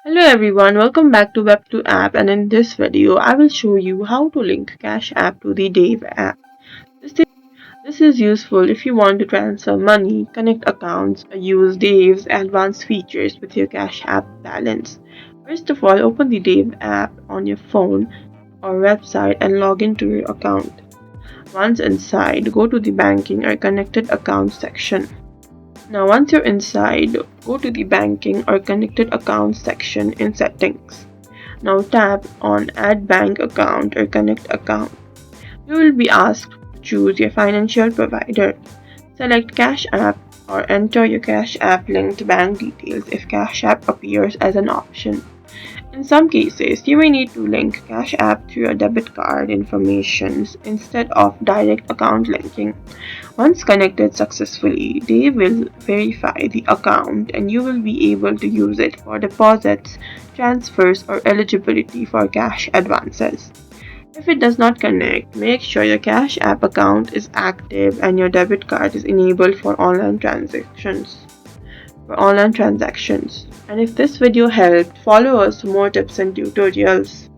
Hello everyone, welcome back to Web2 app, and in this video I will show you how to link Cash App to the Dave app. This is useful if you want to transfer money, connect accounts, or use Dave's advanced features with your Cash App balance. First of all, open the Dave app on your phone or website and log into your account. Once inside, go to the banking or connected accounts section. Now once you're inside, go to the banking or connected accounts section in settings. Now tap on add bank account or connect account. You will be asked to choose your financial provider. Select Cash App or enter your Cash App linked bank details if Cash App appears as an option. In some cases, you may need to link Cash App to your debit card information instead of direct account linking. Once connected successfully, they will verify the account and you will be able to use it for deposits, transfers, or eligibility for cash advances. If it does not connect, make sure your Cash App account is active and your debit card is enabled for online transactions. And if this video helped, follow us for more tips and tutorials.